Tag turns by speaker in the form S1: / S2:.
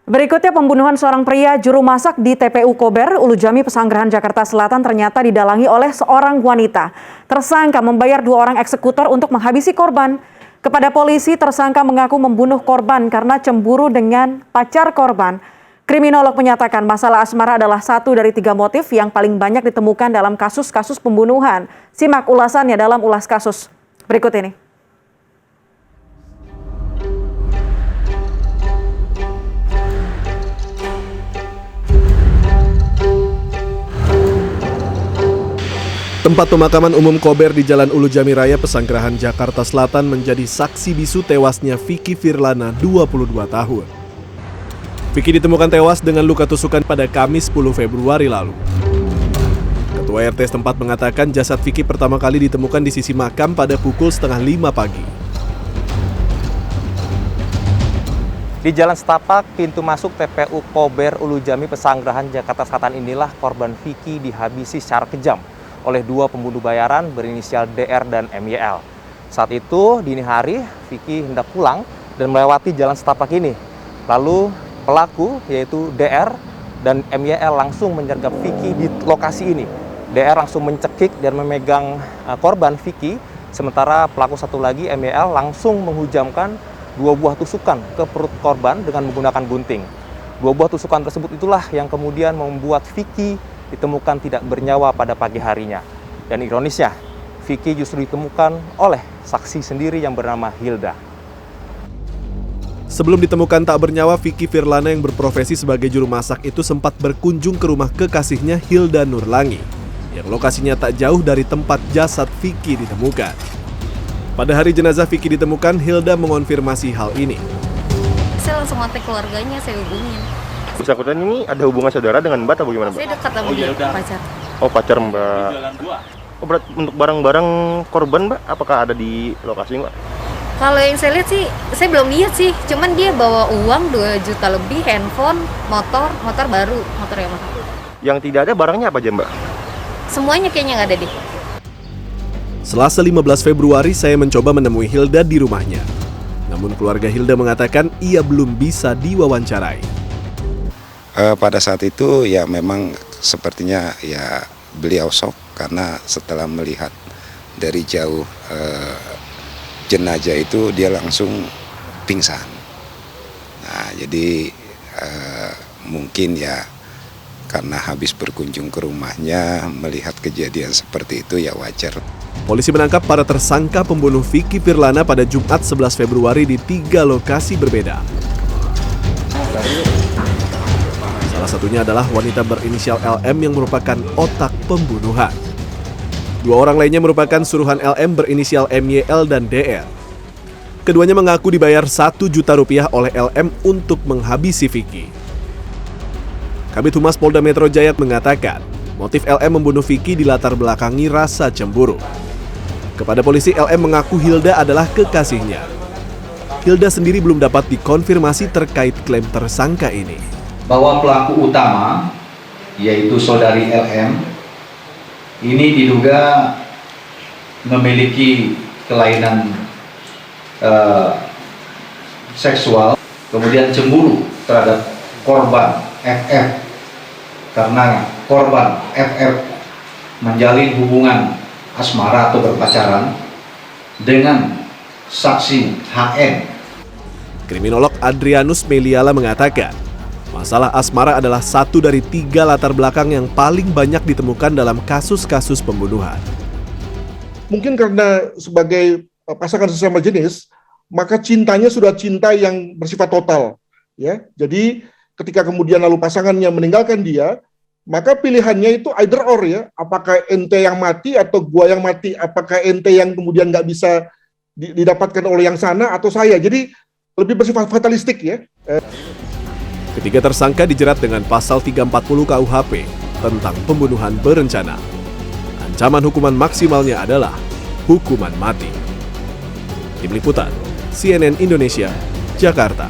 S1: Berikutnya pembunuhan seorang pria juru masak di TPU Kober, Ulu Jami, Pesanggerahan, Jakarta Selatan ternyata didalangi oleh seorang wanita. Tersangka membayar 2 orang eksekutor untuk menghabisi korban. Kepada polisi, tersangka mengaku membunuh korban karena cemburu dengan pacar korban. Kriminolog menyatakan masalah asmara adalah satu dari 3 motif yang paling banyak ditemukan dalam kasus-kasus pembunuhan. Simak ulasannya dalam ulas kasus berikut ini.
S2: Tempat pemakaman umum Kober di Jalan Ulu Jami Raya, Pesanggerahan, Jakarta Selatan menjadi saksi bisu tewasnya Vicky Firlana, 22 tahun. Vicky ditemukan tewas dengan luka tusukan pada Kamis 10 Februari lalu. Ketua RT setempat mengatakan jasad Vicky pertama kali ditemukan di sisi makam pada pukul 4:30 pagi.
S3: Di Jalan Setapak, pintu masuk TPU Kober Ulu Jami, Pesanggerahan, Jakarta Selatan inilah korban Vicky dihabisi secara kejam oleh 2 pembunuh bayaran berinisial DR dan MYL. Saat itu, dini hari, Vicky hendak pulang dan melewati Jalan Setapak ini. Lalu pelaku, yaitu DR dan MYL, langsung menyergap Vicky di lokasi ini. DR langsung mencekik dan memegang korban Vicky, sementara pelaku satu lagi, MYL, langsung menghujamkan 2 buah tusukan ke perut korban dengan menggunakan gunting. 2 buah tusukan tersebut itulah yang kemudian membuat Vicky ditemukan tidak bernyawa pada pagi harinya. Dan ironisnya, Vicky justru ditemukan oleh saksi sendiri yang bernama Hilda.
S2: Sebelum ditemukan tak bernyawa, Vicky Firlana yang berprofesi sebagai juru masak itu sempat berkunjung ke rumah kekasihnya Hilda Nurlangi, yang lokasinya tak jauh dari tempat jasad Vicky ditemukan. Pada hari jenazah Vicky ditemukan, Hilda mengonfirmasi hal ini.
S4: Saya langsung kontak keluarganya, saya hubungin.
S5: Bersangkutan ini ada hubungan saudara dengan Mbak atau bagaimana, Mbak?
S4: Saya dekat sama dia, pacar.
S5: Oh, pacar Mbak. Oh, berarti untuk barang-barang korban, Mbak, apakah ada di lokasi, Mbak?
S4: Kalau yang saya lihat sih, saya belum lihat sih. Cuman dia bawa uang 2 juta lebih, handphone, motor baru, motor yang mahal.
S5: Yang tidak ada barangnya apa aja, Mbak?
S4: Semuanya kayaknya nggak ada deh.
S2: Selasa 15 Februari, saya mencoba menemui Hilda di rumahnya. Namun keluarga Hilda mengatakan ia belum bisa diwawancarai.
S6: Pada saat itu ya memang sepertinya ya beliau shock karena setelah melihat dari jauh jenazah itu dia langsung pingsan. Nah, jadi mungkin ya karena habis berkunjung ke rumahnya melihat kejadian seperti itu ya wajar.
S2: Polisi menangkap para tersangka pembunuh Vicky Firlana pada Jumat 11 Februari di 3 lokasi berbeda. Salah satunya adalah wanita berinisial LM yang merupakan otak pembunuhan. 2 orang lainnya merupakan suruhan LM berinisial MYL dan DR. Keduanya mengaku dibayar 1 juta rupiah oleh LM untuk menghabisi Vicky. Kabid Humas Polda Metro Jaya mengatakan, motif LM membunuh Vicky dilatar belakangi rasa cemburu. Kepada polisi, LM mengaku Hilda adalah kekasihnya. Hilda sendiri belum dapat dikonfirmasi terkait klaim tersangka ini.
S7: Bahwa pelaku utama, yaitu saudari LM, ini diduga memiliki kelainan seksual, kemudian cemburu terhadap korban FF, karena korban FF menjalin hubungan asmara atau berpacaran dengan saksi HN.
S2: Kriminolog Adrianus Meliala mengatakan, masalah asmara adalah satu dari 3 latar belakang yang paling banyak ditemukan dalam kasus-kasus pembunuhan.
S8: Mungkin karena sebagai pasangan sesama jenis, maka cintanya sudah cinta yang bersifat total. Ya, jadi ketika kemudian lalu pasangannya meninggalkan dia, maka pilihannya itu either or ya, apakah ente yang mati atau gua yang mati, apakah ente yang kemudian nggak bisa didapatkan oleh yang sana atau saya. Jadi lebih bersifat fatalistik ya.
S2: Ketiga tersangka dijerat dengan pasal 340 KUHP tentang pembunuhan berencana. Ancaman hukuman maksimalnya adalah hukuman mati. Tim Liputan, CNN Indonesia, Jakarta.